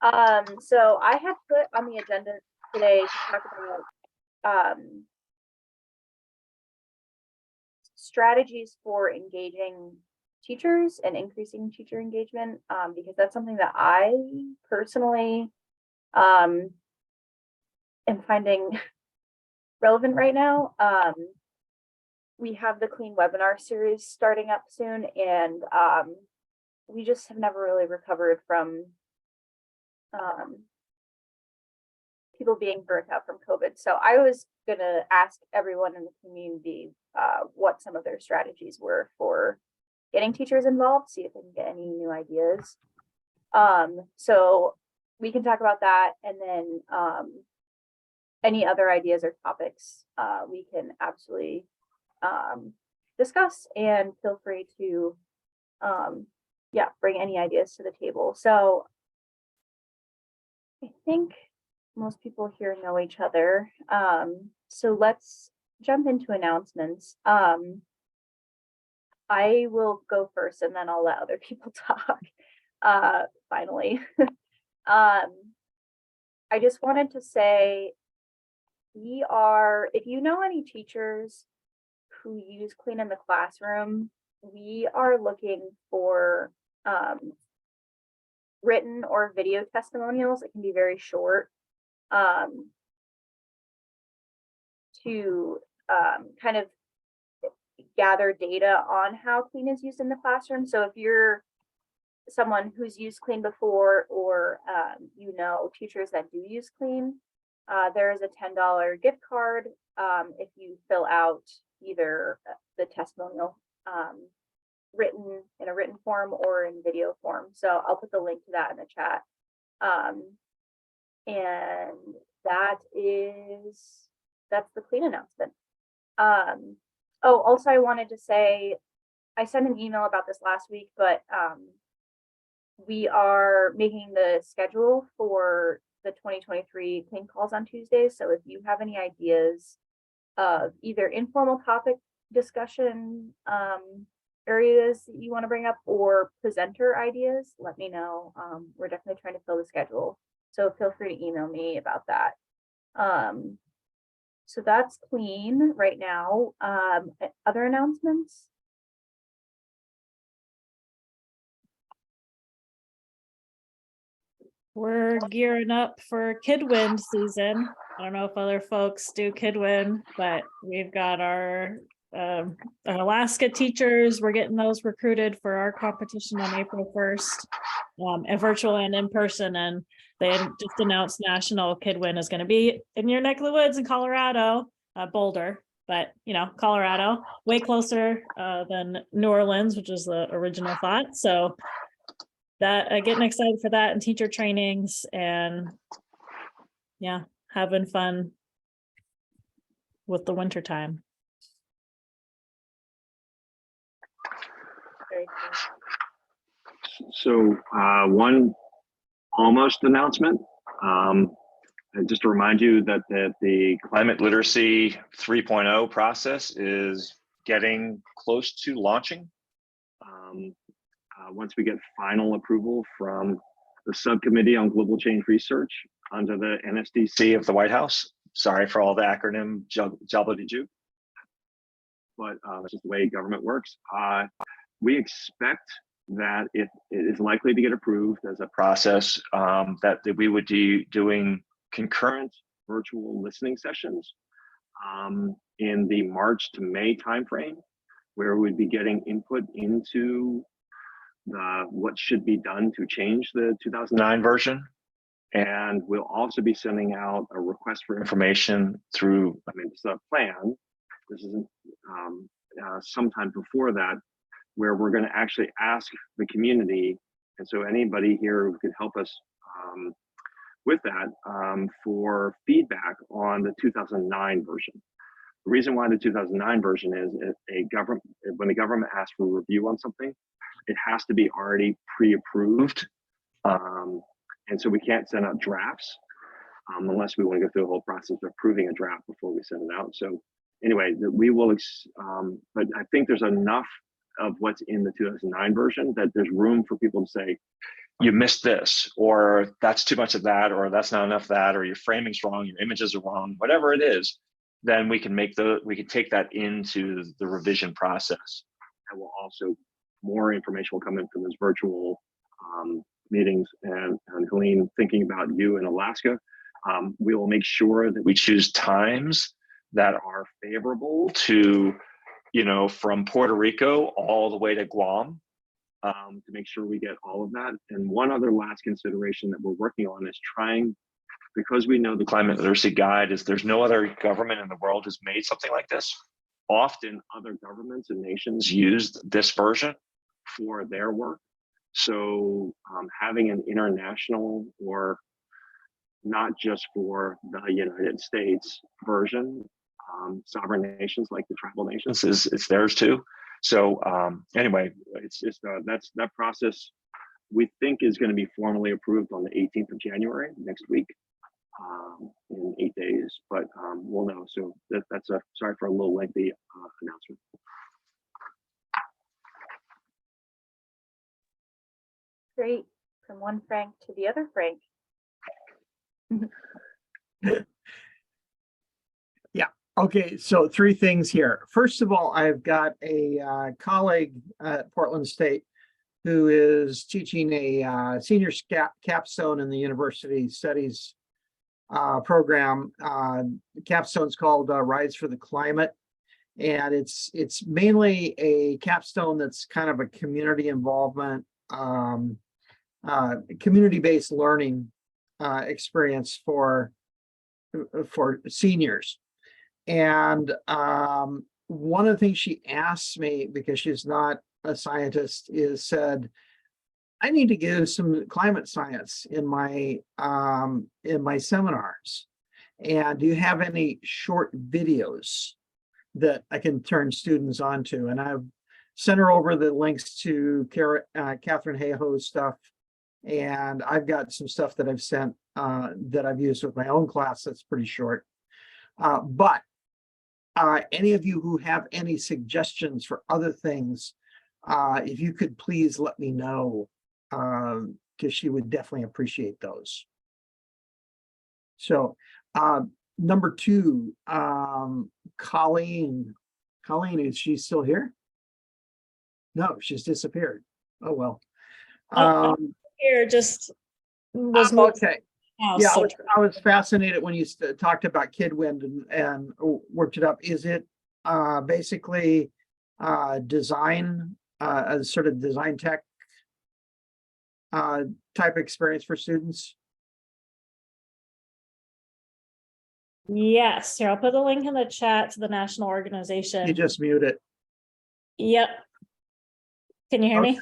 So I had put on the agenda today to talk about strategies for engaging teachers and increasing teacher engagement, because that's something that I personally am finding relevant right now. We have the Clean webinar series starting up soon, and we just have never really recovered from people being burnt out from COVID. So I was gonna ask everyone in the community what some of their strategies were for getting teachers involved, see if they can get any new ideas. So we can talk about that, and then any other ideas or topics we can absolutely discuss, and feel free to bring any ideas to the table. So I think most people here know each other. So let's jump into announcements. I will go first, and then I'll let other people talk finally. I just wanted to say, if you know any teachers who use Clean in the classroom, we are looking for written or video testimonials. It can be very short, to kind of gather data on how Clean is used in the classroom. So if you're someone who's used Clean before, or you know teachers that do use Clean, there is a $10 gift card if you fill out either the testimonial written in a written form or in video form. So I'll put the link to that in the chat. And that's the Clean announcement. Oh, also I wanted to say, I sent an email about this last week, but we are making the schedule for the 2023 Clean calls on Tuesdays. So if you have any ideas of either informal topic discussion areas that you want to bring up, or presenter ideas, let me know. We're definitely trying to fill the schedule, so feel free to email me about that. So that's Clean right now. Other announcements? We're gearing up for Kidwin season. I don't know if other folks do Kidwin, but we've got our Alaska teachers. We're getting those recruited for our competition on April 1st, and virtual and in person. And they just announced National Kidwin is going to be in your neck of the woods in Colorado, Boulder, but Colorado, way closer than New Orleans, which is the original thought. So that getting excited for that, and teacher trainings, and yeah, having fun with the winter time. So one almost announcement, and just to remind you that the Climate Literacy 3.0 process is getting close to launching. Once we get final approval from the Subcommittee on Global Change Research under the NSDC of the White House. Sorry for all the acronym jabba-de-joo, but that's just the way government works. We expect that it is likely to get approved as a process, that we would be doing concurrent virtual listening sessions in the March to May timeframe, where we'd be getting input into what should be done to change the 2009 version. And we'll also be sending out a request for information through, it's a plan. This isn't sometime before that, where we're going to actually ask the community. And so anybody here who could help us with that, for feedback on the 2009 version. The reason why the 2009 version is when the government asks for a review on something, it has to be already pre-approved. And so we can't send out drafts unless we want to go through the whole process of approving a draft before we send it out. So anyway, we will, but I think there's enough of what's in the 2009 version that there's room for people to say, you missed this, or that's too much of that, or that's not enough of that, or your framing's wrong, your images are wrong, whatever it is, then we can take that into the revision process. And we'll also, more information will come in from this virtual meetings. And Helene, thinking about you in Alaska, we will make sure that we choose times that are favorable to, from Puerto Rico all the way to Guam, to make sure we get all of that. And one other last consideration that we're working on is trying, because we know the climate literacy guide is, there's no other government in the world who's made something like this. Often other governments and nations used this version for their work. So having an international, or not just for the United States version, sovereign nations like the tribal nations, it's theirs too. So anyway, it's just that process we think is going to be formally approved on the 18th of January next week, in 8 days, but we'll know. So that's a, sorry for a little lengthy announcement. Great. From one Frank to the other Frank. Yeah. Okay. So 3 things here. First of all, I've got a colleague at Portland State who is teaching a senior capstone in the university studies program. The capstone's called Rise for the Climate. And it's mainly a capstone that's kind of a community involvement, community-based learning experience for seniors. And one of the things she asked me, because she's not a scientist, is said, I need to give some climate science in my seminars. And do you have any short videos that I can turn students onto? And I've sent her over the links to Catherine Hayhoe's stuff. And I've got some stuff that I've sent that I've used with my own class that's pretty short. But any of you who have any suggestions for other things, if you could please let me know, because she would definitely appreciate those. So number 2, Colleen, is she still here? No, she's disappeared. Oh, well. Here just was moved. Okay. Now, Yeah, so I was fascinated when you talked about Kidwind and worked it up. Is it basically design, a sort of design tech type experience for students? yes, here, I'll put the link in the chat to the national organization. You just mute it. Yep. Can you hear me?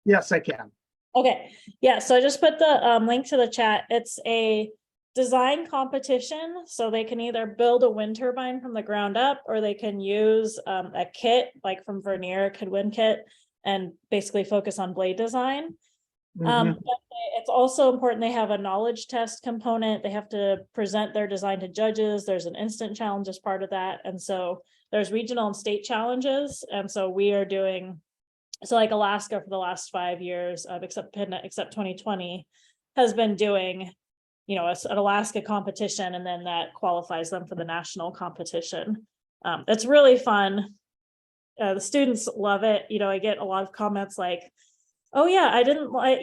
Yes, I can. Okay, yeah, so I just put the link to the chat. It's a design competition, so they can either build a wind turbine from the ground up, or they can use a kit like from Vernier, a Kidwind kit, and basically focus on blade design. But it's also important they have a knowledge test component. They have to present their design to judges. There's an instant challenge as part of that, and so there's regional and state challenges. And so we are doing, so like Alaska for the last 5 years, except 2020, has been doing, an Alaska competition, and then that qualifies them for the national competition. It's really fun. The students love it. I get a lot of comments like, oh yeah, I didn't like,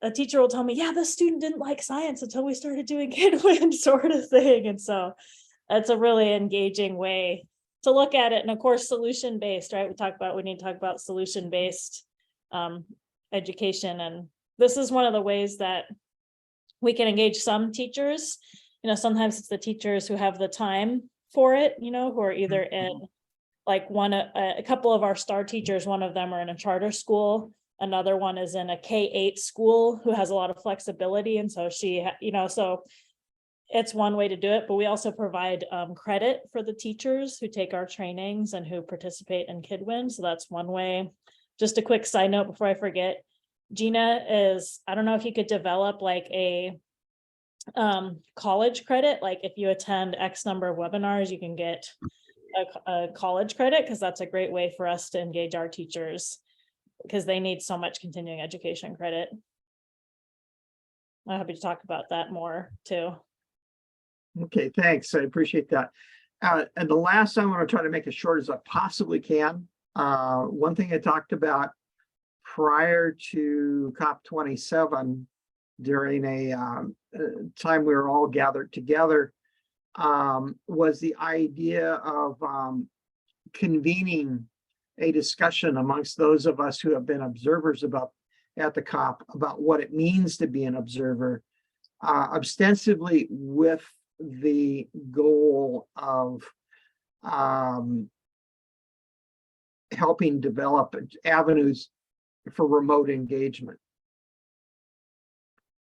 a teacher will tell me, yeah, the student didn't like science until we started doing Kidwind, sort of thing. And so it's a really engaging way to look at it. And of course, solution-based, right? We need to talk about solution-based education. And this is one of the ways that we can engage some teachers. Sometimes it's the teachers who have the time for it, who are either in like a couple of our star teachers, one of them are in a charter school. Another one is in a K-8 school who has a lot of flexibility. And so so it's one way to do it, but we also provide credit for the teachers who take our trainings and who participate in Kidwind. So that's one way. Just a quick side note before I forget, Gina I don't know if you could develop like a college credit, like if you attend X number of webinars, you can get a college credit, because that's a great way for us to engage our teachers, because they need so much continuing education credit. I'm happy to talk about that more too. Okay, thanks. I appreciate that. And the last I'm going to try to make as short as I possibly can. One thing I talked about prior to COP27 during a time we were all gathered together was the idea of convening a discussion amongst those of us who have been observers at the COP about what it means to be an observer, ostensibly with the goal of helping develop avenues for remote engagement.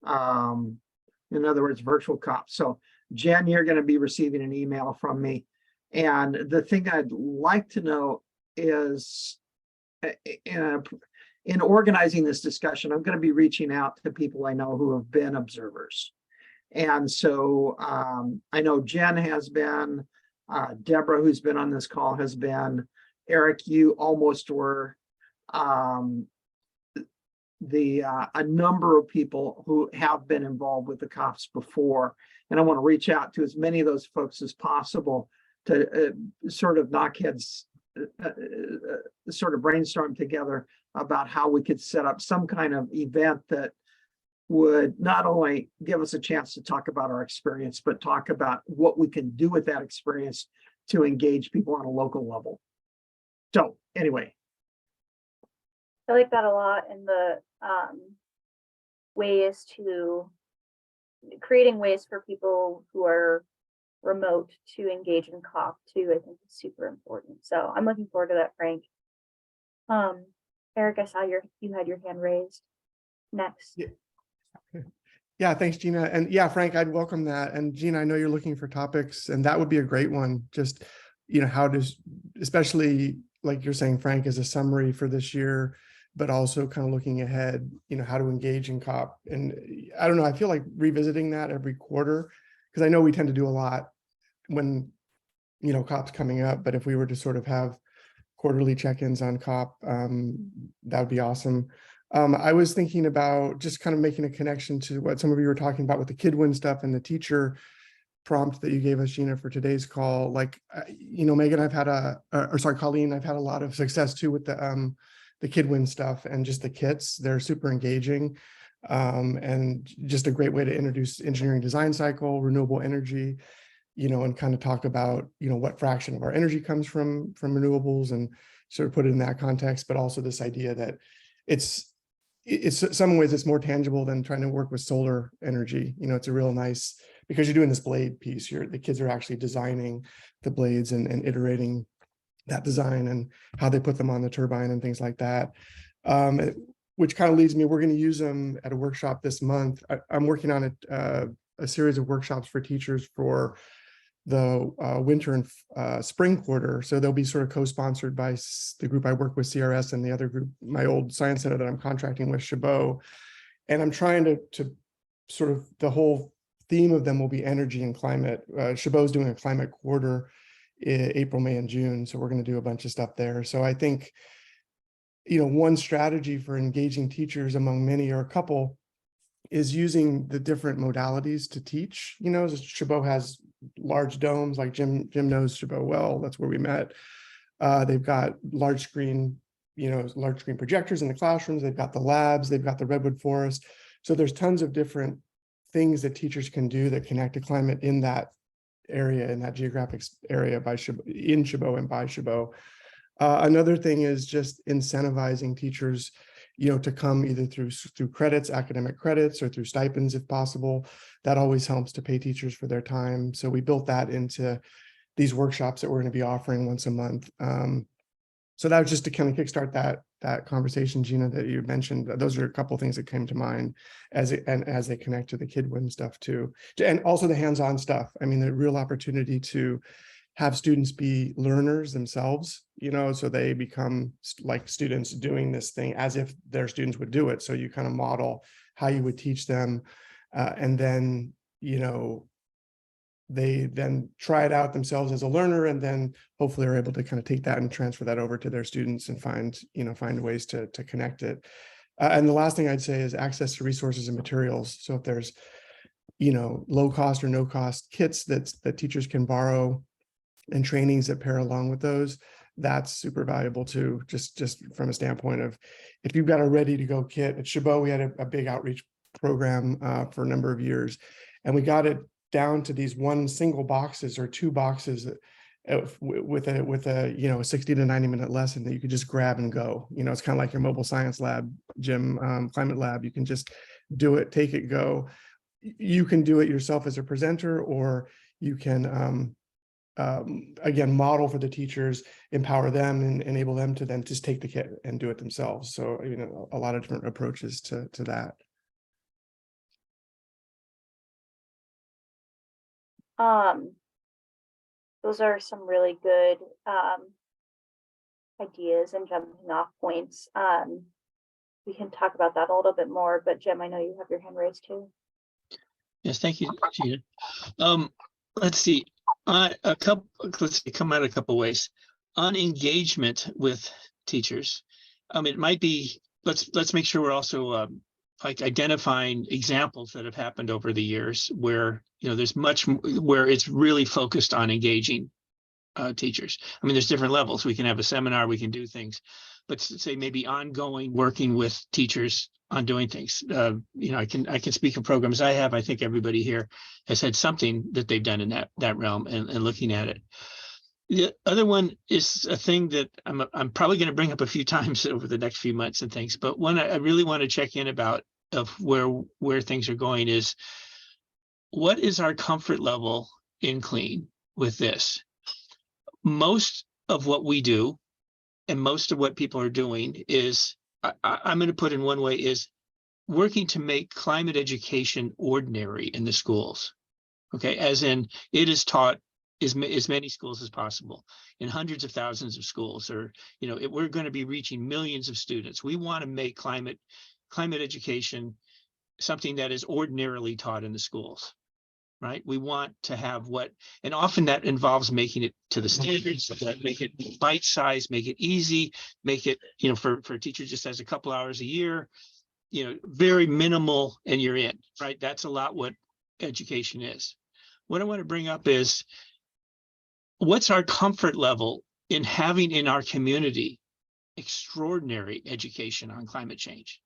In other words, virtual COP. So Jen, you're going to be receiving an email from me. And the thing I'd like to know is in organizing this discussion, I'm going to be reaching out to people I know who have been observers. And so I know Jen has been, Deborah, who's been on this call, has been, Eric, you almost were, a number of people who have been involved with the COPs before. And I want to reach out to as many of those folks as possible to sort of knock heads, sort of brainstorm together about how we could set up some kind of event that would not only give us a chance to talk about our experience, but talk about what we can do with that experience to engage people on a local level. So anyway. I like that a lot, and the ways to creating ways for people who are remote to engage in COP too, I think is super important. So I'm looking forward to that, Frank. Eric, I saw you had your hand raised. Next. Yeah, thanks, Gina. And yeah, Frank, I'd welcome that. And Gina, I know you're looking for topics, and that would be a great one. Just, how does, especially like you're saying, Frank, as a summary for this year, but also kind of looking ahead, how to engage in COP. And I don't know, I feel like revisiting that every quarter, because I know we tend to do a lot when, COP's coming up, but if we were to sort of have quarterly check-ins on COP, that would be awesome. I was thinking about just kind of making a connection to what some of you were talking about with the KidWin stuff and the teacher prompt that you gave us, Gina, for today's call. Like, Megan, Colleen, I've had a lot of success too with the KidWin stuff and just the kits. They're super engaging and just a great way to introduce engineering design cycle, renewable energy, and kind of talk about, what fraction of our energy comes from renewables and sort of put it in that context, but also this idea that it's some ways it's more tangible than trying to work with solar energy. It's a real nice, because you're doing this blade piece, the kids are actually designing the blades and iterating that design and how they put them on the turbine and things like that. Which kind of leads me, we're going to use them at a workshop this month. I'm working on a series of workshops for teachers for the winter and spring quarter. So they'll be sort of co-sponsored by the group I work with, CRS, and the other group, my old science center that I'm contracting with, Chabot. And I'm trying to sort of, the whole theme of them will be energy and climate. Chabot's doing a climate quarter in April, May, and June. So we're going to do a bunch of stuff there. So I think, one strategy for engaging teachers among many, or a couple, is using the different modalities to teach. Chabot has large domes, like Jim knows Chabot well. That's where we met. They've got large screen projectors in the classrooms. They've got the labs. They've got the redwood forest. So there's tons of different things that teachers can do that connect to climate in that area, in that geographic area in Chabot and by Chabot. Another thing is just incentivizing teachers, to come either through credits, academic credits, or through stipends if possible. That always helps to pay teachers for their time. So we built that into these workshops that we're going to be offering once a month. So that was just to kind of kickstart that conversation, Gina, that you mentioned. Those are a couple of things that came to mind as they connect to the KidWin stuff too, and also the hands-on stuff. I mean, the real opportunity to have students be learners themselves, so they become like students doing this thing as if their students would do it. So you kind of model how you would teach them, and then, they then try it out themselves as a learner, and then hopefully are able to kind of take that and transfer that over to their students and find ways to connect it. And the last thing I'd say is access to resources and materials. So if there's, low cost or no cost kits that teachers can borrow and trainings that pair along with those, that's super valuable too, just from a standpoint of if you've got a ready to go kit. At Chabot, we had a big outreach program for a number of years, and we got it down to these one single boxes or two boxes that with a 60 to 90 minute lesson that you could just grab and go. It's kind of like your mobile science lab, gym, climate lab. You can just do it, take it, go. You can do it yourself as a presenter, or you can again model for the teachers, empower them, and enable them to then just take the kit and do it themselves. So a lot of different approaches to that. Those are some really good ideas and jumping off points. We can talk about that a little bit more, but Jim, I know you have your hand raised too. Yes, thank you, Gina. Let's see. Come out a couple ways. On engagement with teachers, it might be, let's make sure we're also like identifying examples that have happened over the years where there's much where it's really focused on engaging teachers. There's different levels. We can have a seminar, we can do things, but say maybe ongoing working with teachers on doing things. I can speak of programs I have. I think everybody here has had something that they've done in that realm and looking at it. The other one is a thing that I'm probably going to bring up a few times over the next few months and things, but one I really want to check in about of where things are going is, what is our comfort level in clean with this? Most of what we do and most of what people are doing is, I'm going to put in one way, is working to make climate education ordinary in the schools. Okay, as in it is taught as many schools as possible in hundreds of thousands of schools, or we're going to be reaching millions of students. We want to make climate education something that is ordinarily taught in the schools. Right? We want to have and often that involves making it to the standards, make it bite-sized, make it easy, make it, for a teacher just has a couple hours a year, very minimal, and you're in, right? That's a lot what education is. What I want to bring up is, what's our comfort level in having in our community extraordinary education on climate change?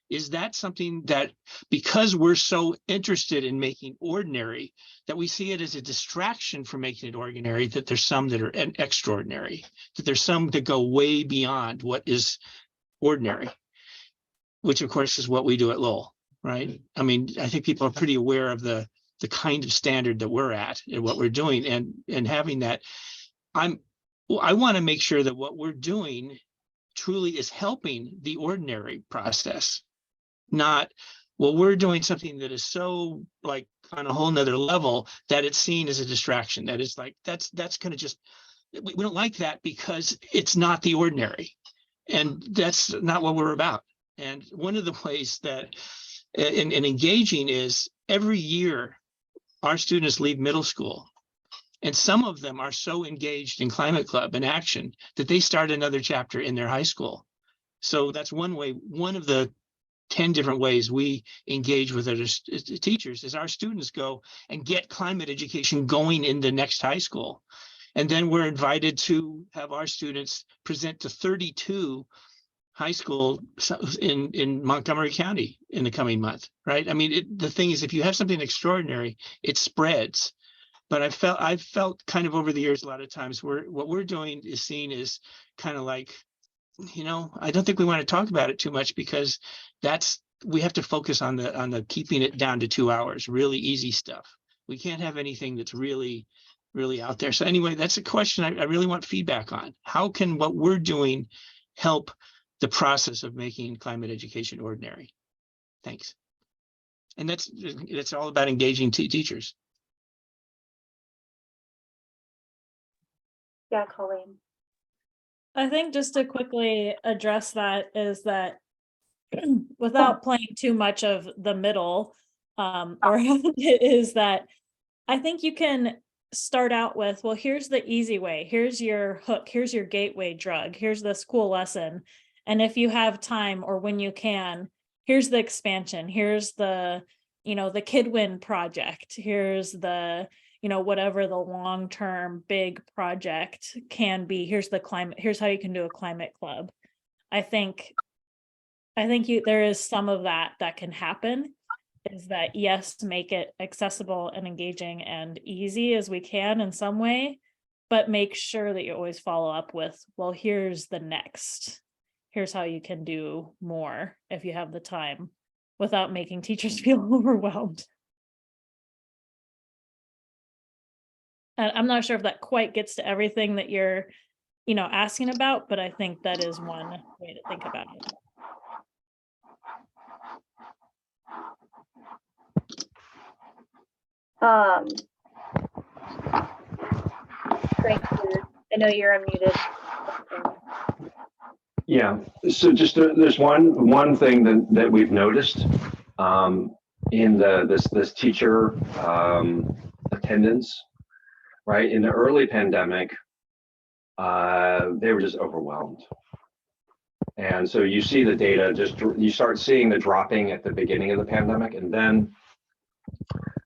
Is that something that, because we're so interested in making ordinary, that we see it as a distraction from making it ordinary, that there's some that are extraordinary, that there's some that go way beyond what is ordinary, which of course is what we do at Lowell, right? I think people are pretty aware of the kind of standard that we're at and what we're doing, and having that. I want to make sure that what we're doing truly is helping the ordinary process. Not, well, we're doing something that is so like on a whole nother level that it's seen as a distraction. That is like, that's going to just, we don't like that because it's not the ordinary. And that's not what we're about. And one of the ways that in engaging is, every year our students leave middle school, and some of them are so engaged in Climate Club and action that they start another chapter in their high school. So that's one way. One of the 10 different ways we engage with other teachers is our students go and get climate education going in the next high school. And then we're invited to have our students present to 32 high school in Montgomery County in the coming month, right? The thing is, if you have something extraordinary, it spreads. But I've felt kind of over the years, a lot of times what we're doing is seen as kind of like, I don't think we want to talk about it too much, because we have to focus on the keeping it down to 2 hours, really easy stuff. We can't have anything that's really, really out there. So anyway, that's a question I really want feedback on. How can what we're doing help the process of making climate education ordinary? Thanks. And that's all about engaging teachers. Yeah, Colleen. I think just to quickly address that is that without playing too much of the middle, or it is that I think you can start out with, well, here's the easy way. Here's your hook. Here's your gateway drug. Here's this cool lesson. And if you have time or when you can, here's the expansion, here's the, the KidWin project, here's the, whatever the long-term big project can be, here's the climate, here's how you can do a climate club. I think there is some of that can happen, is that yes, make it accessible and engaging and easy as we can in some way, but make sure that you always follow up with, well, here's the next. Here's how you can do more if you have the time, without making teachers feel overwhelmed. And I'm not sure if that quite gets to everything that you're, asking about, but I think that is one way to think about it. Frank, I know you're unmuted. Yeah, so just there's one thing that we've noticed in this teacher attendance, right? In the early pandemic, they were just overwhelmed. And so you see the data, you start seeing the dropping at the beginning of the pandemic, and then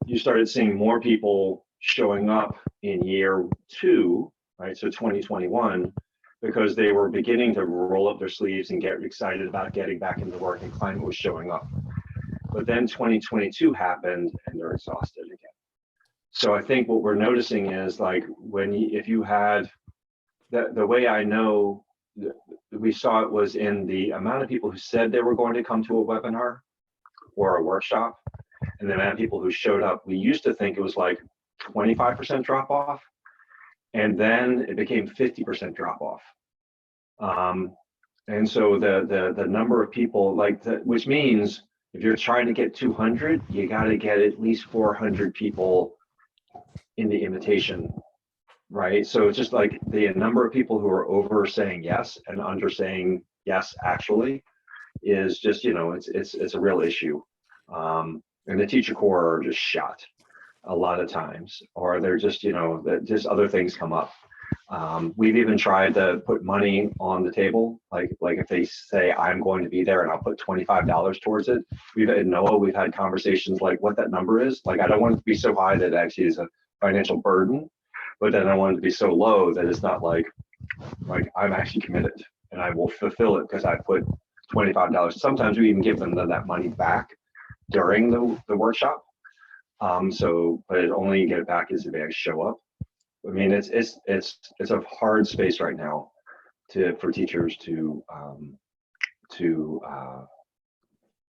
you started seeing more people showing up in year 2, right? So 2021, because they were beginning to roll up their sleeves and get excited about getting back into work, and climate was showing up. But then 2022 happened and they're exhausted again. So I think what we're noticing is, like, if you had the way I know we saw it was in the amount of people who said they were going to come to a webinar or a workshop, and the amount of people who showed up. We used to think it was like 25% drop off, and then it became 50% drop off. And so the number of people, which means if you're trying to get 200, you got to get at least 400 people in the invitation, right? So it's just like the number of people who are over saying yes and under saying yes actually is just, it's a real issue. And the teacher corps are just shot a lot of times, or they're just, just other things come up. We've even tried to put money on the table, like if they say I'm going to be there and I'll put $25 towards it. We've had conversations like what that number is. Like, I don't want it to be so high that it actually is a financial burden, but then I want it to be so low that it's not like I'm actually committed and I will fulfill it because I put $25. Sometimes we even give them that money back during the workshop. But it only get it back as if they show up. I mean, it's a hard space right now for teachers to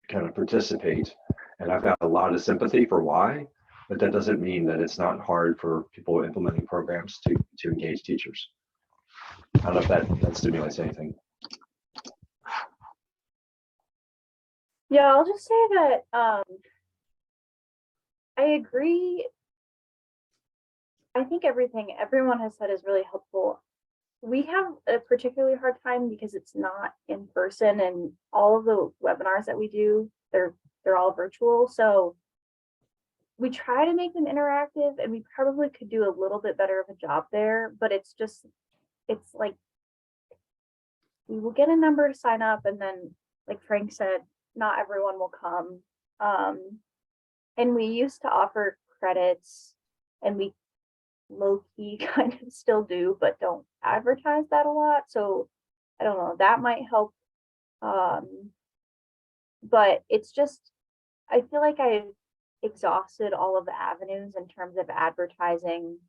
kind of participate, and I've got a lot of sympathy for why, but that doesn't mean that it's not hard for people implementing programs to engage teachers. I don't know if that stimulates anything. Yeah, I'll just say that I agree. I think everything everyone has said is really helpful. We have a particularly hard time because it's not in person, and all of the webinars that we do, they're all virtual. So we try to make them interactive, and we probably could do a little bit better of a job there, but it's like we will get a number to sign up, and then, like Frank said, not everyone will come. And we used to offer credits, and we low-key kind of still do, but don't advertise that a lot. So I don't know, that might help. But it's just, I feel like I've exhausted all of the avenues in terms of advertising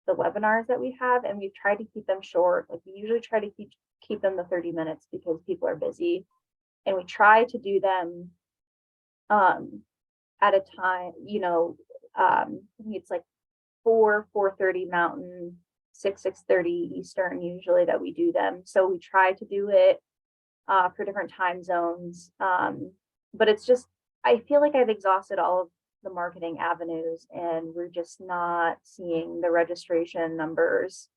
the webinars that we have, and we've tried to keep them short. Like, we usually try to keep them to 30 minutes because people are busy, and we try to do them at a time, I think it's like 4:30 Mountain, 6:30 Eastern usually that we do them. So we try to do it for different time zones. But it's just, I feel like I've exhausted all of the marketing avenues, and we're just not seeing the registration numbers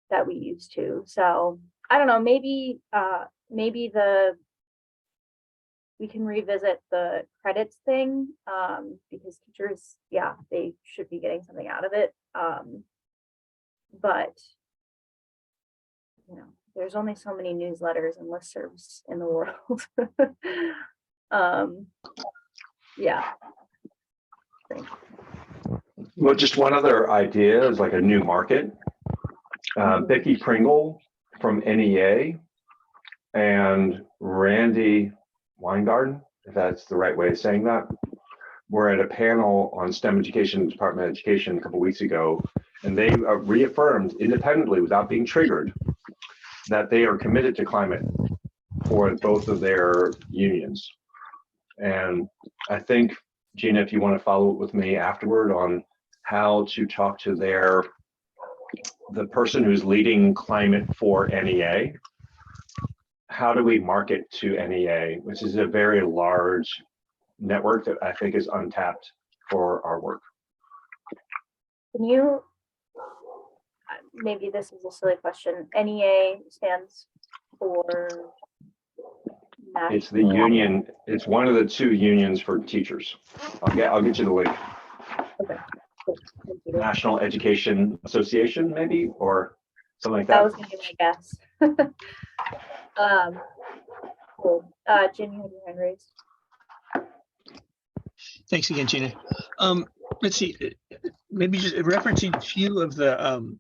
that we used to. So I don't know, maybe we can revisit the credits thing, because teachers, yeah, they should be getting something out of it. But there's only so many newsletters and listservs in the world. Yeah. Well, just one other idea is like a new market. Becky Pringle from NEA and Randy Weingarten, if that's the right way of saying that, were at a panel on STEM education, Department of Education a couple of weeks ago, and they reaffirmed independently without being triggered that they are committed to climate for both of their unions. And I think, Gina, if you want to follow up with me afterward on how to talk to the person who's leading climate for NEA, how do we market to NEA, which is a very large network that I think is untapped for our work. Can you, maybe this is a silly question, NEA stands for? It's the union, it's one of the two unions for teachers. I'll get you the link. Okay. Thank you. National Education Association, maybe, or something like That that. was gonna be my guess. Cool. Jim, you have your hand raised. Thanks again, Gina. Let's see, maybe just referencing a few of the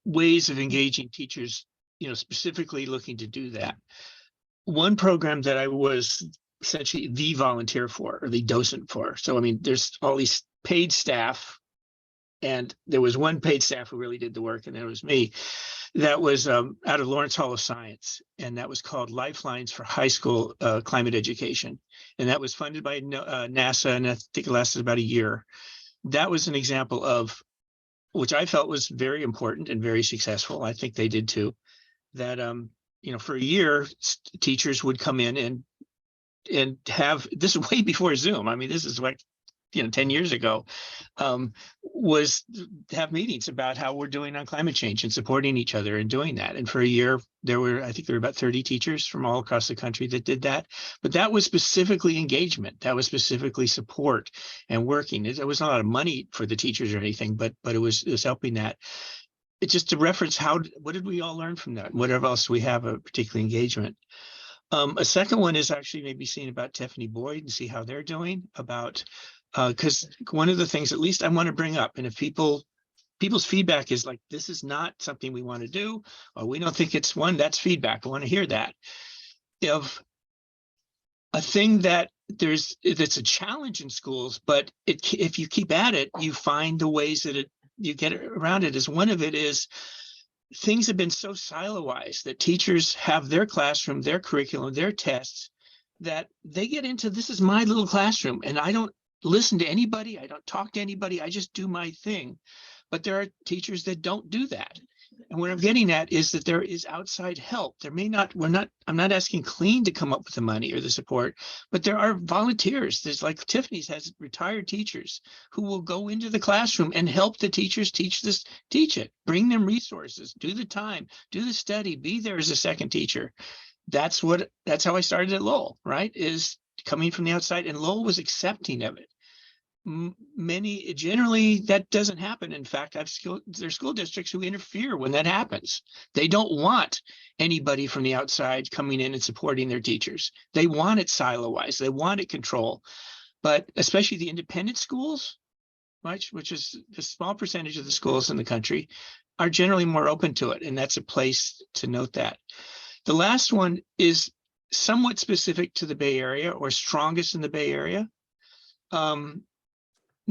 ways of engaging teachers, specifically looking to do that. One program that I was essentially the volunteer for, or the docent for. So, I mean, there's all these paid staff, and there was one paid staff who really did the work, and there was me. That was out of Lawrence Hall of Science, and that was called Lifelines for High School Climate Education. And that was funded by NASA, and I think it lasted about a year. That was an example of, which I felt was very important and very successful. I think they did too. That, for a year, teachers would come in and have, this is way before Zoom. I mean, this is like, 10 years ago, was have meetings about how we're doing on climate change and supporting each other and doing that. And for a year, I think there were about 30 teachers from all across the country that did that. But that was specifically engagement. That was specifically support and working. It was not a lot of money for the teachers or anything, but it was helping that. It's just to reference what did we all learn from that? Whatever else we have a particular engagement. A second one is actually maybe seeing about Tiffany Boyd and see how they're doing about, because one of the things at least I want to bring up, and if people's feedback is like, this is not something we want to do, or we don't think it's one, that's feedback. I want to hear that. If a thing that's a challenge in schools, but if you keep at it, you find the ways that you get around it. Is one of it is things have been so siloized that teachers have their classroom, their curriculum, their tests, that they get into, this is my little classroom, and I don't listen to anybody, I don't talk to anybody, I just do my thing. But there are teachers that don't do that. And what I'm getting at is that there is outside help. I'm not asking Clean to come up with the money or the support, but there are volunteers. There's like Tiffany's has retired teachers who will go into the classroom and help the teachers teach it, bring them resources, do the time, do the study, be there as a second teacher. That's how I started at Lowell, right? Is coming from the outside, and Lowell was accepting of it. Generally that doesn't happen. In fact, there's school districts who interfere when that happens. They don't want anybody from the outside coming in and supporting their teachers. They want it siloized. They want it control. But especially the independent schools, right, which is a small percentage of the schools in the country, are generally more open to it. And that's a place to note that. The last one is somewhat specific to the Bay Area, or strongest in the Bay Area.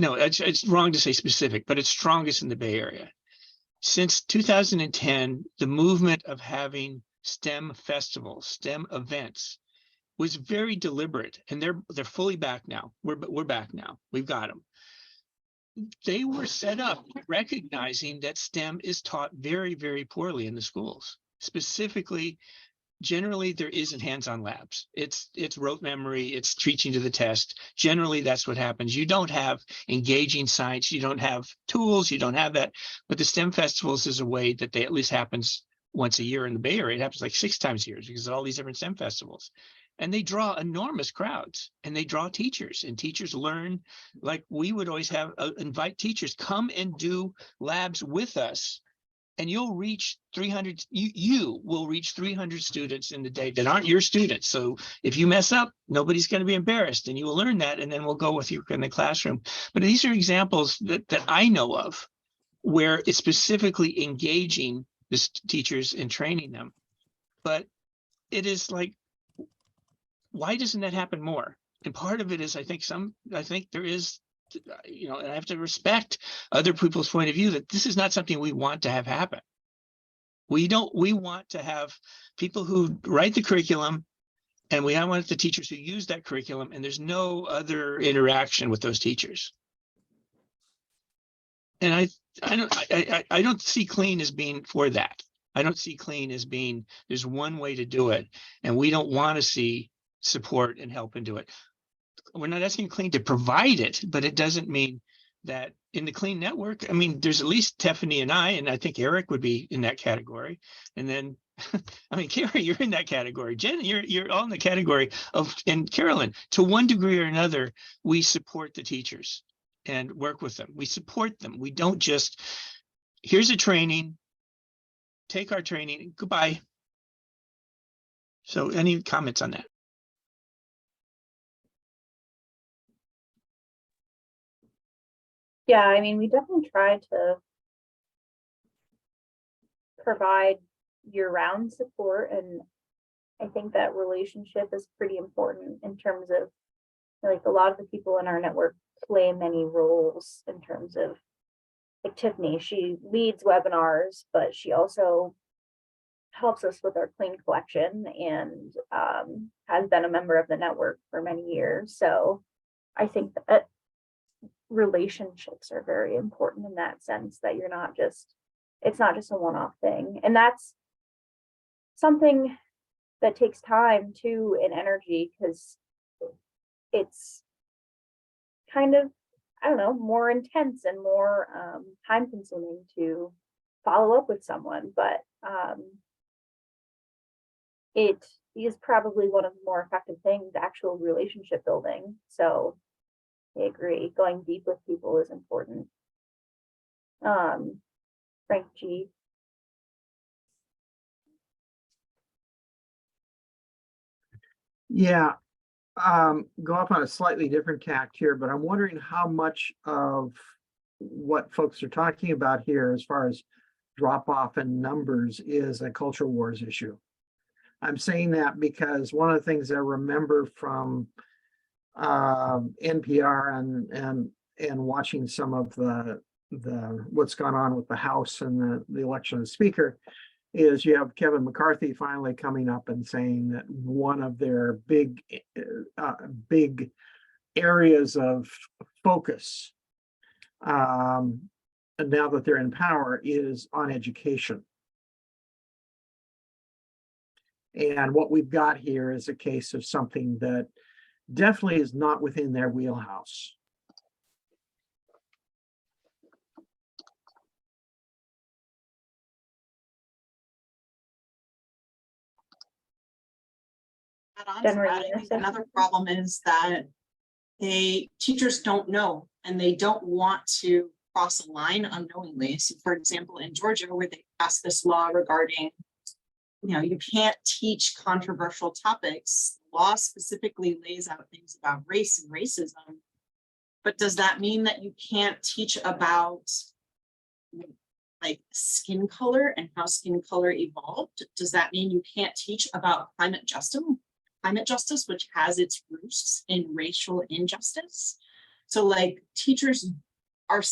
No, it's wrong to say specific, but it's strongest in the Bay Area. Since 2010, the movement of having STEM festivals, STEM events, was very deliberate, and they're fully back now. We're back now. We've got them. They were set up recognizing that STEM is taught very, very poorly in the schools. Specifically, generally there isn't hands-on labs. It's rote memory, it's teaching to the test. Generally, that's what happens. You don't have engaging science, you don't have tools, you don't have that. But the STEM festivals is a way that they at least happens once a year in the Bay Area. It happens like 6 times a year because of all these different STEM festivals. And they draw enormous crowds, and they draw teachers, and teachers learn. Like we would always have invite teachers, come and do labs with us and you'll reach 300, you will reach 300 students in the day that aren't your students. So if you mess up, nobody's going to be embarrassed, and you will learn that, and then we'll go with you in the classroom. But these are examples that I know of where it's specifically engaging the teachers and training them. But it is like, why doesn't that happen more? And part of it is, I think there is, and I have to respect other people's point of view that this is not something we want to have happen. We want to have people who write the curriculum, and we want the teachers who use that curriculum, and there's no other interaction with those teachers. And I don't see clean as being for that. I don't see clean as being, there's one way to do it, and we don't want to see support and help and do it. We're not asking clean to provide it, but it doesn't mean that in the clean network, I mean, there's at least Tiffany and I think Eric would be in that category. And then, I mean, Carrie, you're in that category. Jen, you're all in the category of, and Carolyn, to one degree or another, we support the teachers and work with them. We support them. We don't just, here's a training, take our training, goodbye. So any comments on that? Yeah, I mean, we definitely try to provide year-round support, and I think that relationship is pretty important in terms of, like, a lot of the people in our network play many roles in terms of, like Tiffany, she leads webinars, but she also helps us with our clean collection and has been a member of the network for many years. So I think that relationships are very important in that sense, that you're not just, it's not just a one-off thing. And that's something that takes time too, and energy, because it's kind of, I don't know, more intense and more time consuming to follow up with someone, but it is probably one of the more effective things, actual relationship building. So I agree, going deep with people is important. Frank G. Yeah, go off on a slightly different tact here, but I'm wondering how much of what folks are talking about here as far as drop off in numbers is a culture wars issue. I'm saying that because one of the things I remember from NPR and watching some of the what's gone on with the House and the election of the Speaker is you have Kevin McCarthy finally coming up and saying that one of their big areas of focus and now that they're in power is on education. And what we've got here is a case of something that definitely is not within their wheelhouse. Another problem is that teachers don't know, and they don't want to cross a line unknowingly. So for example, in Georgia, where they passed this law regarding, you can't teach controversial topics. The law specifically lays out things about race and racism. But does that mean that you can't teach about like skin color and how skin color evolved? Does that mean you can't teach about climate justice, which has its roots in racial injustice? So like teachers are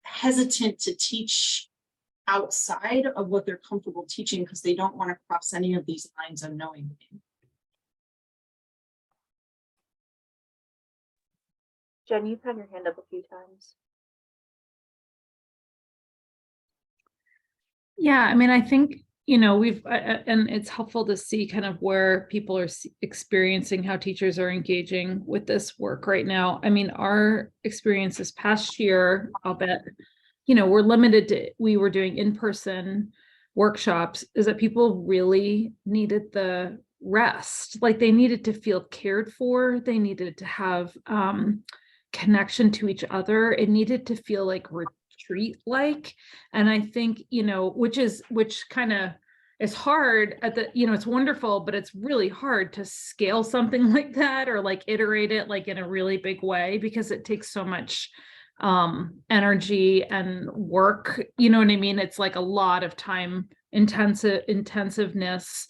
hesitant to teach outside of what they're comfortable teaching because they don't want to cross any of these lines unknowingly. Jen, you've had your hand up a few times. Yeah, I mean, I think, we've, and it's helpful to see kind of where people are experiencing how teachers are engaging with this work right now. I mean, our experience this past year, I'll bet, we're limited to, we were doing in-person workshops, is that people really needed the rest. Like they needed to feel cared for. They needed to have connection to each other. It needed to feel like retreat like. And I think, which kind of is hard at the, it's wonderful, but it's really hard to scale something like that or like iterate it like in a really big way, because it takes so much energy and work. You know what I mean? It's like a lot of time intensiveness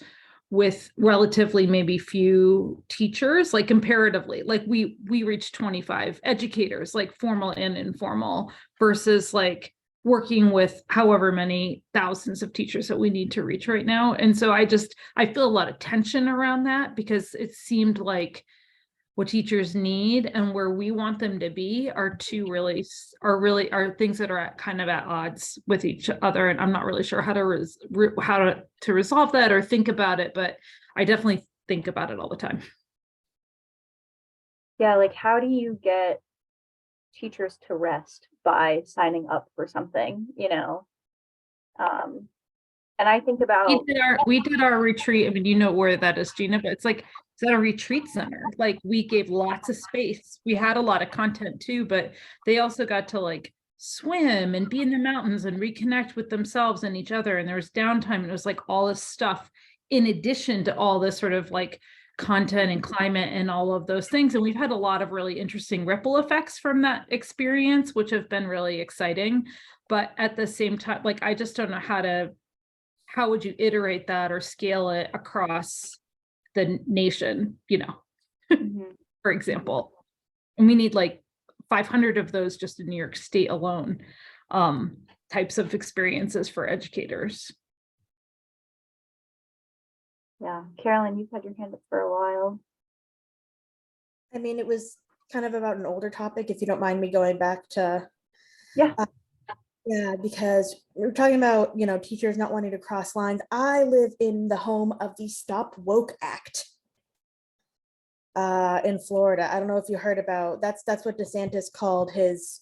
with relatively maybe few teachers, like comparatively, like we reach 25 educators, like formal and informal, versus like working with however many thousands of teachers that we need to reach right now. And so I feel a lot of tension around that, because it seemed like what teachers need and where we want them to be are things that are kind of at odds with each other. And I'm not really sure how to resolve that or think about it, but I definitely think about it all the time. Yeah, like how do you get teachers to rest by signing up for something, and I think about we did our retreat. I mean, you know where that is, Gina, but it's at a retreat center. Like we gave lots of space. We had a lot of content too, but they also got to like swim and be in the mountains and reconnect with themselves and each other. And there was downtime, and it was like all this stuff in addition to all this sort of like content and climate and all of those things. And we've had a lot of really interesting ripple effects from that experience, which have been really exciting. But at the same time, like, I just don't know how would you iterate that or scale it across the nation, for example. And we need like 500 of those just in New York State alone, types of experiences for educators. Yeah, Carolyn, you've had your hand up for a while. I mean, it was kind of about an older topic, if you don't mind me going back to. Yeah. Yeah, because we're talking about, teachers not wanting to cross lines. I live in the home of the Stop Woke Act in Florida. I don't know if you heard about, that's what DeSantis called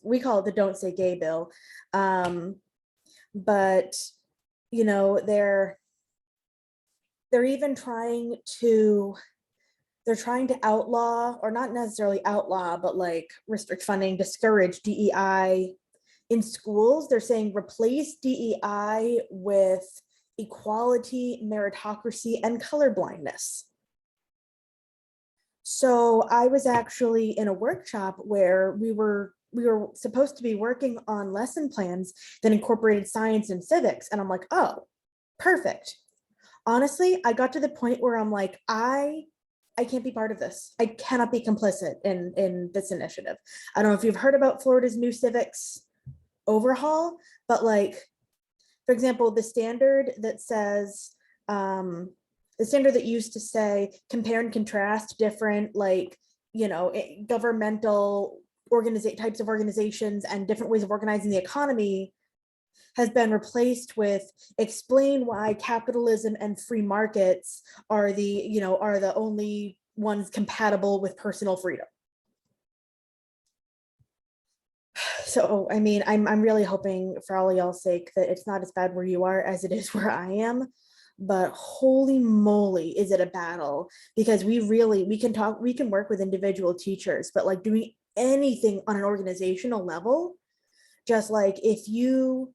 we call it the Don't Say Gay bill. But, they're even trying to outlaw, or not necessarily outlaw, but like restrict funding, discourage DEI in schools. They're saying replace DEI with equality, meritocracy, and colorblindness. So I was actually in a workshop where we were supposed to be working on lesson plans that incorporated science and civics. And I'm like, oh, perfect. Honestly, I got to the point where I'm like, I can't be part of this. I cannot be complicit in this initiative. I don't know if you've heard about Florida's new civics overhaul, but like, for example, the standard that says, the standard that used to say compare and contrast different, like, governmental types of organizations and different ways of organizing the economy, has been replaced with explain why capitalism and free markets are the only ones compatible with personal freedom. So, I mean, I'm really hoping for all y'all's sake that it's not as bad where you are as it is where I am, but holy moly, is it a battle? Because we can work with individual teachers, but like doing anything on an organizational level, just like if you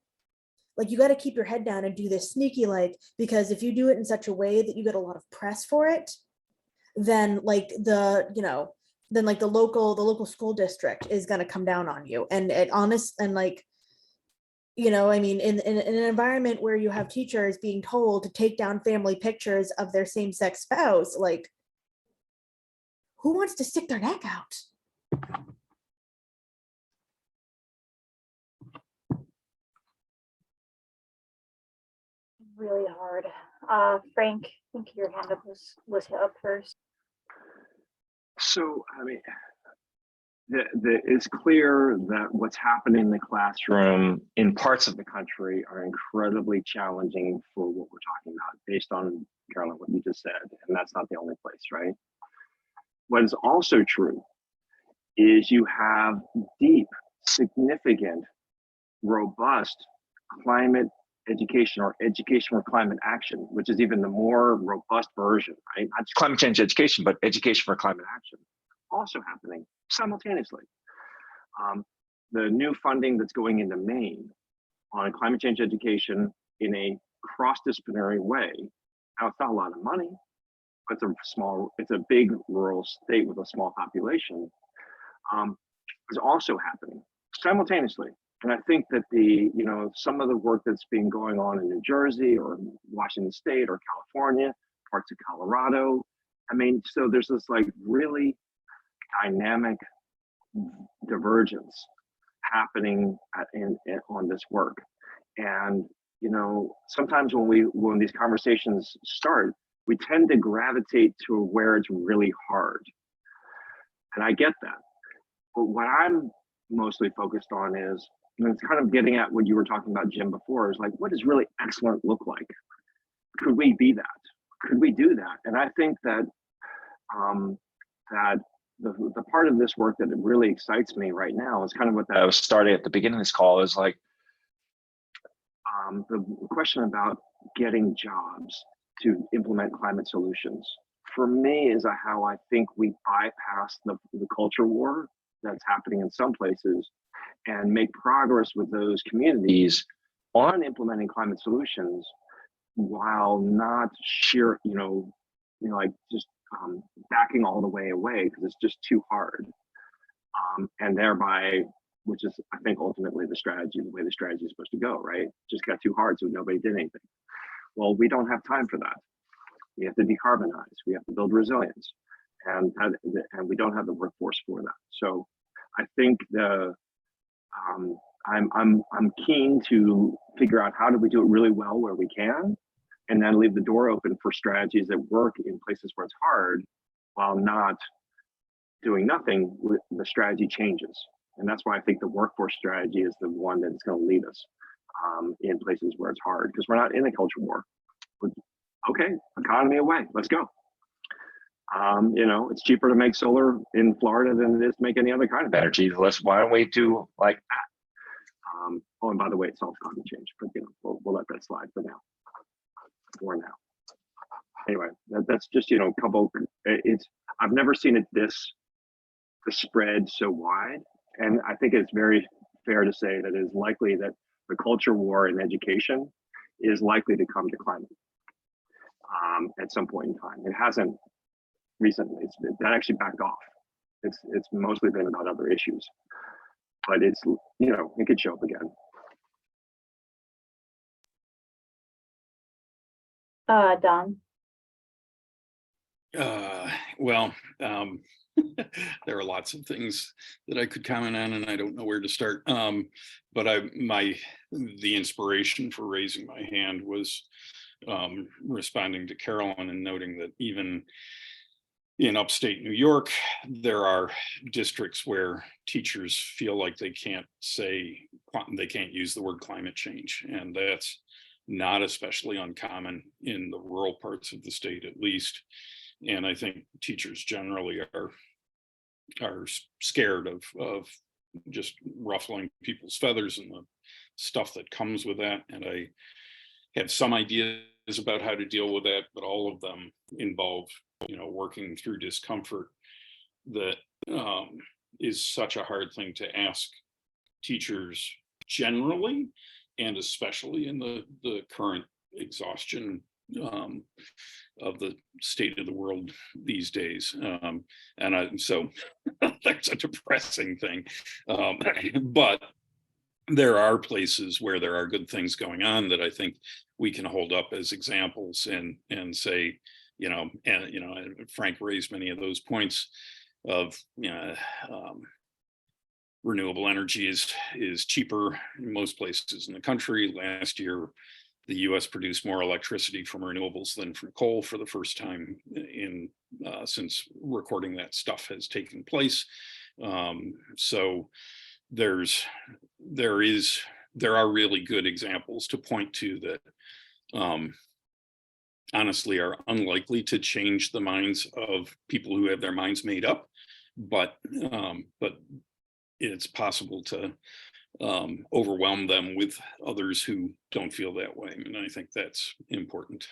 got to keep your head down and do this sneaky, because if you do it in such a way that you get a lot of press for it, then the local school district is going to come down on you. And I mean, in an environment where you have teachers being told to take down family pictures of their same-sex spouse, like, who wants to stick their neck out? Really hard. Frank, I think your hand up was up first. So, I mean, it's clear that what's happening in the classroom in parts of the country are incredibly challenging for what we're talking about, based on, Carolyn, what you just said, and that's not the only place, right? What is also true is you have deep, significant, robust climate education, or education for climate action, which is even the more robust version, right? Not just climate change education, but education for climate action. Also happening simultaneously. the new funding that's going into Maine on climate change education in a cross-disciplinary way. Now, it's not a lot of money, but it's a big rural state with a small population, is also happening simultaneously. And I think that some of the work that's been going on in New Jersey or Washington State or California, parts of Colorado, I mean, so there's this like really dynamic divergence happening on this work. And sometimes when these conversations start, we tend to gravitate to where it's really hard. And I get that. But what I'm mostly focused on is, it's kind of getting at what you were talking about, Jim, before, is like, what does really excellent look like? Could we be that? Could we do that? And I think that that the part of this work that really excites me right now is kind of what I was starting at the beginning of this call is like, the question about getting jobs to implement climate solutions. For me, is how I think we bypass the culture war that's happening in some places and make progress with those communities on implementing climate solutions while not just backing all the way away because it's just too hard. And thereby, which is, I think, ultimately the way the strategy is supposed to go, right? Just got too hard, so nobody did anything. Well, we don't have time for that. We have to decarbonize. We have to build resilience, and we don't have the workforce for that. So, I think I'm keen to figure out how do we do it really well where we can, and then leave the door open for strategies that work in places where it's hard, while not doing nothing. The strategy changes, and that's why I think the workforce strategy is the one that is going to lead us in places where it's hard, because we're not in a culture war. Okay, economy away, let's go. It's cheaper to make solar in Florida than it is to make any other kind of energy. why don't we do like that? Oh, and by the way, it solves climate change, but we'll let that slide for now. Anyway, that's just a couple. I've never seen the spread so wide, and I think it's very fair to say that it is likely that the culture war in education is likely to come to climate at some point in time. It hasn't recently. That actually backed off. It's mostly been about other issues, but it could show up again. Don. Well, there are lots of things that I could comment on, and I don't know where to start. But the inspiration for raising my hand was responding to Carolyn and noting that even in upstate New York, there are districts where teachers feel like they can't use the word climate change, and that's not especially uncommon in the rural parts of the state, at least. And I think teachers generally are scared of just ruffling people's feathers and the stuff that comes with that. And I have some ideas about how to deal with that, but all of them involve, working through discomfort that is such a hard thing to ask teachers generally, and especially in the current exhaustion of the state of the world these days. So that's a depressing thing. But there are places where there are good things going on that I think we can hold up as examples and say, and Frank raised many of those points of, renewable energy is cheaper in most places in the country. Last year, the US produced more electricity from renewables than from coal for the first time since recording that stuff has taken place. So there are really good examples to point to that honestly are unlikely to change the minds of people who have their minds made up, but it's possible to overwhelm them with others who don't feel that way. And I think that's important.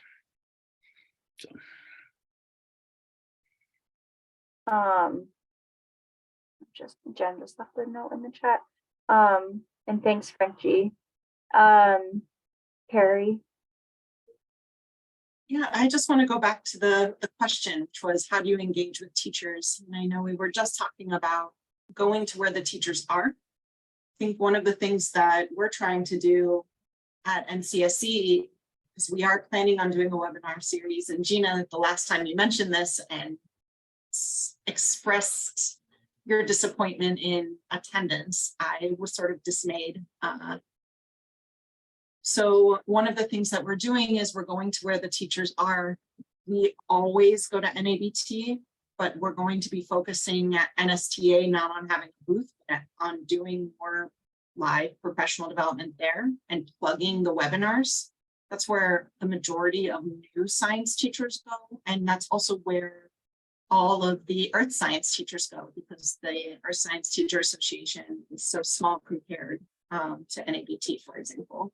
So. Jen just left a note in the chat. And thanks, Frenchie. Carrie. Yeah, I just want to go back to the question, which was how do you engage with teachers? And I know we were just talking about going to where the teachers are. I think one of the things that we're trying to do at NCSE is we are planning on doing a webinar series. And Gina, the last time you mentioned this and expressed your disappointment in attendance, I was sort of dismayed. So one of the things that we're doing is we're going to where the teachers are. We always go to NABT, but we're going to be focusing at NSTA, not on having a booth, but on doing more live professional development there and plugging the webinars. That's where the majority of new science teachers go. And that's also where all of the earth science teachers go, because the Earth Science Teacher Association is so small compared to NABT, for example.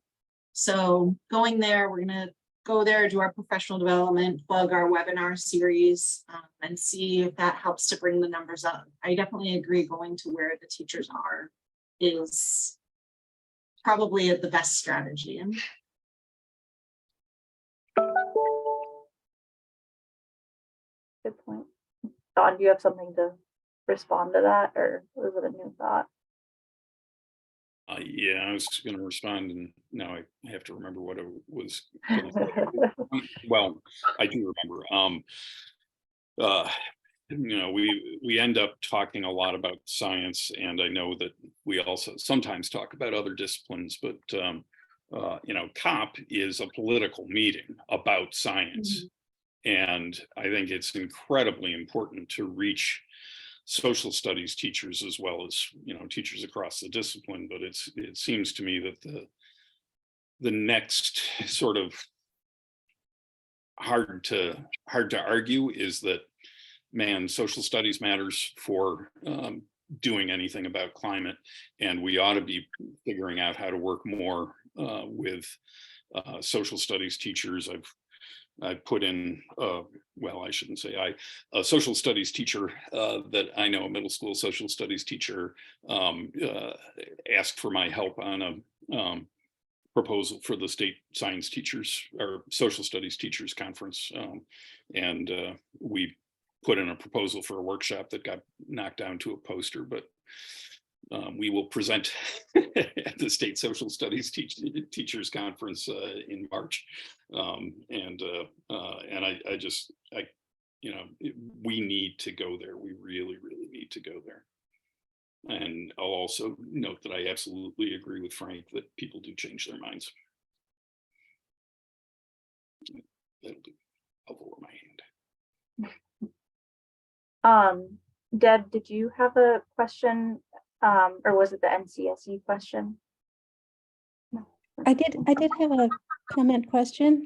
So going there, we're going to go there, do our professional development, plug our webinar series, and see if that helps to bring the numbers up. I definitely agree going to where the teachers are is probably the best strategy. Good point. Don, do you have something to respond to that, or was it a new thought? Yeah, I was going to respond, and now I have to remember what it was gonna say. Well, I do remember. You know, we end up talking a lot about science, and I know that we also sometimes talk about other disciplines, but you know, COP is a political meeting about science. And I think it's incredibly important to reach social studies teachers as well as, you know, teachers across the discipline. But it seems to me that the next sort of hard to argue is that, man, social studies matters for doing anything about climate, and we ought to be figuring out how to work more with social studies teachers. I put in, well, I shouldn't say a social studies teacher that I know, a middle school social studies teacher, asked for my help on a proposal for the state science teachers or social studies teachers conference. And we put in a proposal for a workshop that got knocked down to a poster, but we will present at the state social studies teachers conference in March. And I just, you know, we need to go there. We really, really need to go there. And I'll also note that I absolutely agree with Frank that people do change their minds. That'll be helpful in my hand. Deb, did you have a question, or was it the NCSE question? No. I did have a comment question.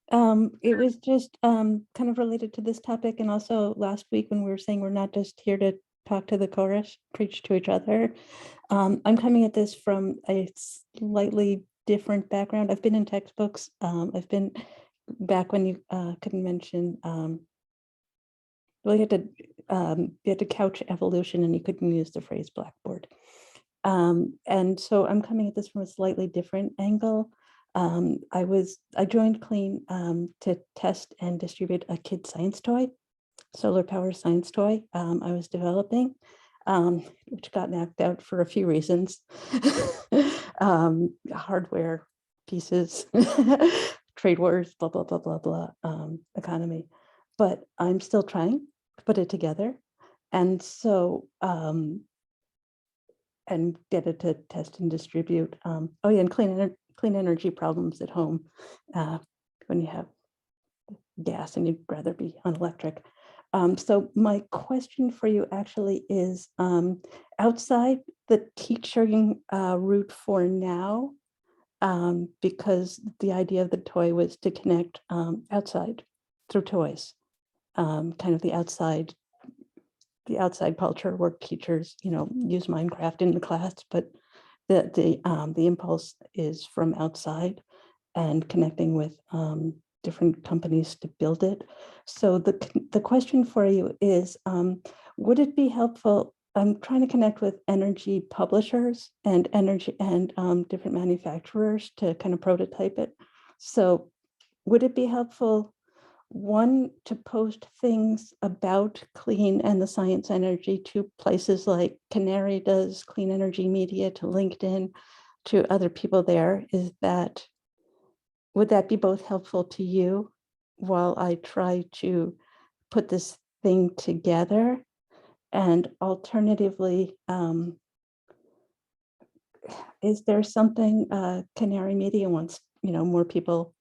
It was just kind of related to this topic, and also last week when we were saying we're not just here to talk to the chorus, preach to each other. I'm coming at this from a slightly different background. I've been in textbooks. I've been back when you couldn't mention, well, you had to couch evolution and you couldn't use the phrase blackboard. And so I'm coming at this from a slightly different angle. I joined Clean to test and distribute a kid science toy, solar power science toy I was developing, which got knocked out for a few reasons. Hardware pieces, trade wars, blah, blah, blah, blah, blah, economy. But I'm still trying to put it together. And so, and get it to test and distribute. Oh yeah, and clean energy problems at home when you have gas and you'd rather be on electric. So my question for you actually is, outside the teaching route for now, because the idea of the toy was to connect outside through toys, kind of the outside culture where teachers, you know, use Minecraft in the class, but the impulse is from outside and connecting with different companies to build it. So the question for you is, would it be helpful I'm trying to connect with energy publishers and energy and different manufacturers to kind of prototype it. So would it be helpful, one, to post things about clean and the science energy to places like Canary does clean energy media, to LinkedIn, to other people there? Would that be both helpful to you while I try to put this thing together? And alternatively, is there something Canary Media wants, more people,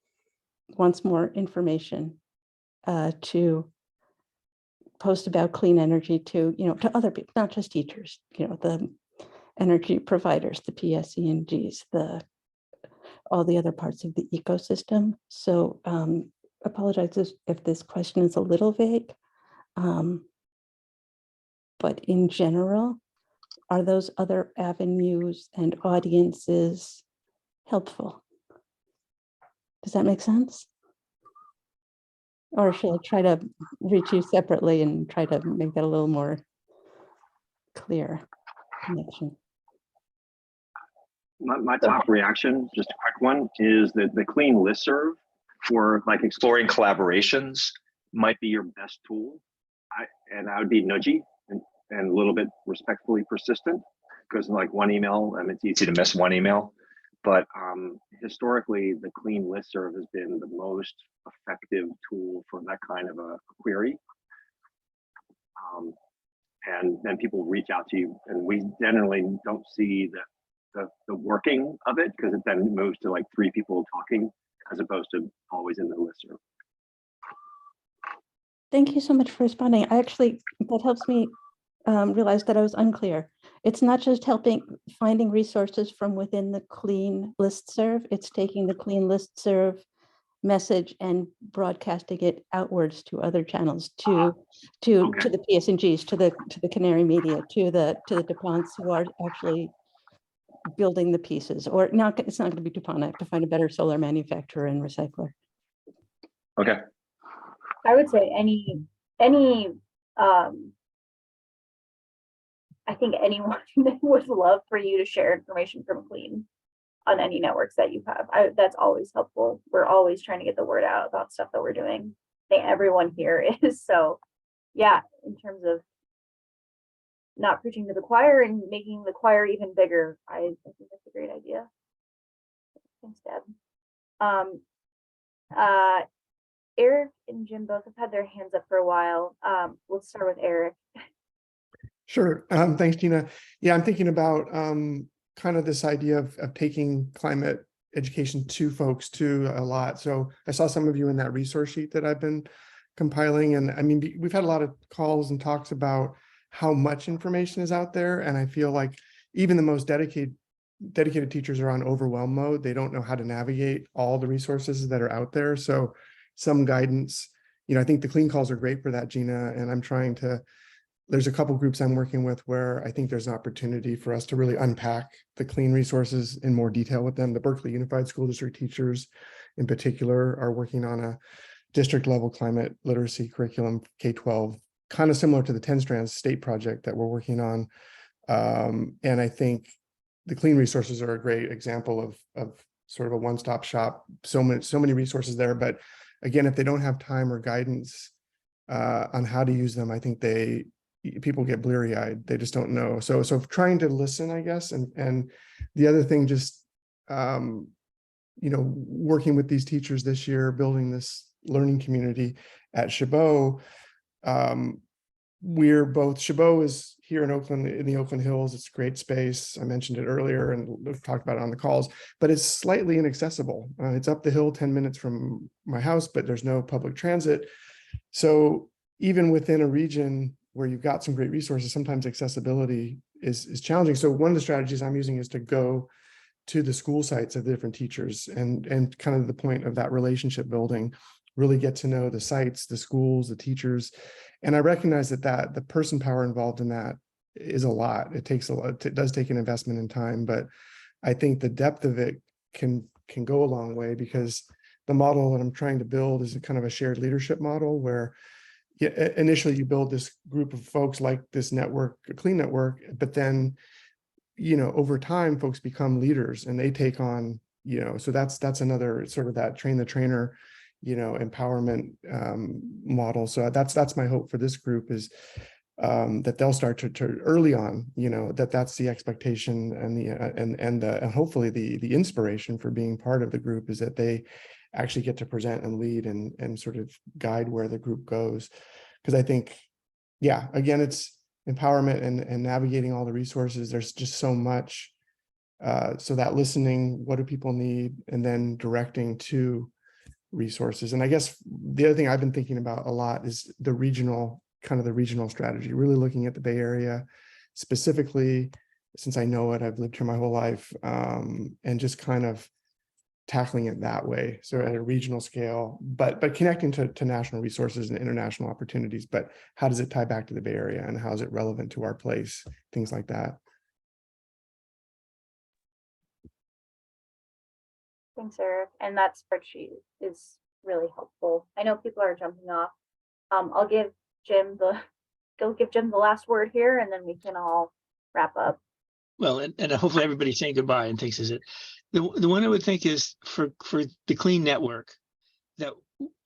wants more information to post about clean energy to, to other people, not just teachers, the energy providers, the PSE&Gs, all the other parts of the ecosystem. So apologize if this question is a little vague. But in general, are those other avenues and audiences helpful? Does that make sense? Or should I try to reach you separately and try to make that a little more clear connection? My top reaction, just a quick one, is that the clean listserv for like Exploring collaborations. might be your best tool. I would be nudgy and a little bit respectfully persistent, because like one email, it's Easy to miss one email. but historically the clean listserv has been the most effective tool for that kind of a query. And then people reach out to you, and we generally don't see the working of it, because it then moves to like 3 people talking as opposed to always in the listserv. Thank you so much for responding. That helps me realize that I was unclear. It's not just finding resources from within the clean listserv, it's taking the clean listserv message and broadcasting it outwards to other channels, to the PSNGs, to the Canary Media, to the DuPonts who are actually building the pieces. Or not, it's not going to be DuPont. I have to find a better solar manufacturer and recycler. Okay. I would say any I think anyone would love for you to share information from Clean on any networks that you have. That's always helpful. We're always trying to get the word out about stuff that we're doing. I think everyone here is. So yeah, in terms of not preaching to the choir and making the choir even bigger, I think that's a great idea. Thanks, Deb. Eric and Jim both have had their hands up for a while. Let's start with Eric. Sure. Thanks, Gina. Yeah, I'm thinking about kind of this idea of taking climate education to folks too a lot. So I saw some of you in that resource sheet that I've been compiling. And I mean, we've had a lot of calls and talks about how much information is out there. And I feel like even the most dedicated teachers are on overwhelm mode. They don't know how to navigate all the resources that are out there. So some guidance, I think the clean calls are great for that, Gina. And I'm trying to, there's a couple groups I'm working with where I think there's an opportunity for us to really unpack the clean resources in more detail with them. The Berkeley Unified School District teachers in particular are working on a district level climate literacy curriculum, K-12, kind of similar to the 10 Strands state project that we're working on. And I think the clean resources are a great example of sort of a one-stop shop. So many resources there, but again, if they don't have time or guidance on how to use them, I think people get bleary-eyed. They just don't know. So trying to listen, I guess. And the other thing, just working with these teachers this year, building this learning community at Chabot. Chabot is here in Oakland, in the Oakland Hills. It's a great space. I mentioned it earlier and we've talked about it on the calls, but it's slightly inaccessible. It's up the hill 10 minutes from my house, but there's no public transit. So even within a region where you've got some great resources, sometimes accessibility is challenging. So one of the strategies I'm using is to go to the school sites of the different teachers and kind of the point of that relationship building, really get to know the sites, the schools, the teachers. And I recognize that the person power involved in that is a lot. It takes a lot. It does take an investment in time, but I think the depth of it can go a long way, because the model that I'm trying to build is a kind of a shared leadership model where, initially you build this group of folks like this network, a clean network, but then, you know, over time, folks become leaders and they take on, you know, so that's another sort of that train the trainer, you know, empowerment model. So that's my hope for this group is that they'll start to early on, you know, that's the expectation and hopefully the inspiration for being part of the group is that they actually get to present and lead and sort of guide where the group goes. Because I think, yeah, again, it's empowerment and navigating all the resources. There's just so much. So that listening, what do people need, and then directing to resources. And I guess the other thing I've been thinking about a lot is the regional strategy, really looking at the Bay Area specifically, since I know it, I've lived here my whole life, and just kind of tackling it that way. So at a regional scale, but connecting to national resources and international opportunities, but how does it tie back to the Bay Area and how is it relevant to our place? Things like that. Thanks, Eric. And that spreadsheet is really helpful. I know people are jumping off. I'll give Jim the last word here, and then we can all wrap up. Well, and hopefully everybody's saying goodbye and thinks is it. The one I would think is for the clean network, that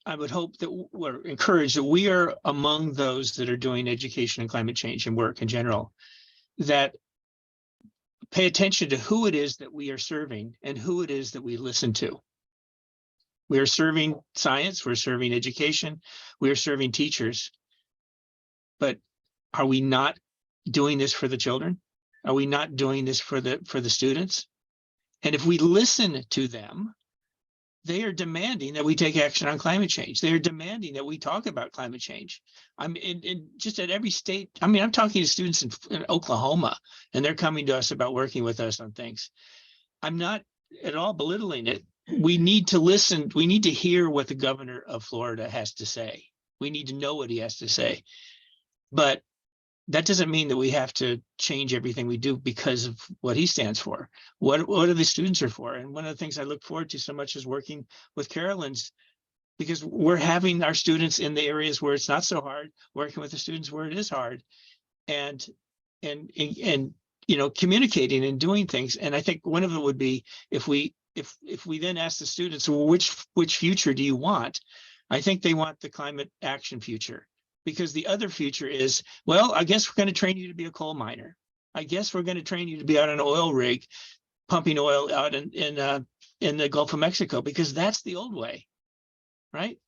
I would hope that we're encouraged that we are among those that are doing education and climate change and work in general, that pay attention to who it is that we are serving and who it is that we listen to. We are serving science, we're serving education, we are serving teachers. But are we not doing this for the children? Are we not doing this for the students? And if we listen to them, they are demanding that we take action on climate change. They are demanding that we talk about climate change. I'm in just at every state. I mean, I'm talking to students in Oklahoma, and they're coming to us about working with us on things. I'm not at all belittling it. We need to listen. We need to hear what the governor of Florida has to say. We need to know what he has to say. But that doesn't mean that we have to change everything we do because of what he stands for. What are the students are for? And one of the things I look forward to so much is working with Carolyn's, because we're having our students in the areas where it's not so hard, working with the students where it is hard, and you know, communicating and doing things. And I think one of them would be if we then ask the students, well, which future do you want? I think they want the climate action future. Because the other future is, well, I guess we're going to train you to be a coal miner. I guess we're going to train you to be out on an oil rig, pumping oil out in the Gulf of Mexico, because that's the old way, right?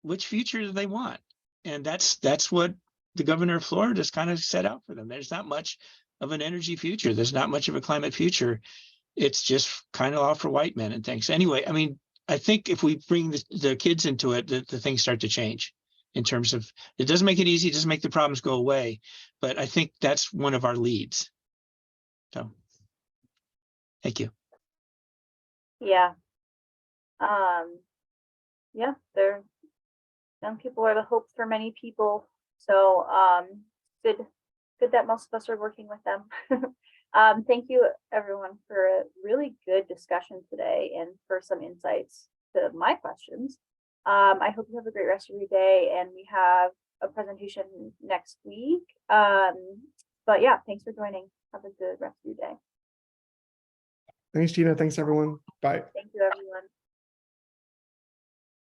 Which future do they want? And that's what the governor of Florida has kind of set out for them. There's not much of an energy future. There's not much of a climate future. It's just kind of all for white men and things. Anyway, I mean, I think if we bring the kids into it, the things start to change. In terms of, it doesn't make it easy, it doesn't make the problems go away, but I think that's one of our leads. So, thank you. Yeah. Yeah, young people are the hope for many people. So good that most of us are working with them. Thank you everyone for a really good discussion today and for some insights to my questions. I hope you have a great rest of your day, and we have a presentation next week. But yeah, thanks for joining. Have a good rest of your day. Thanks, Gina. Thanks, everyone. Bye. Thank you, everyone.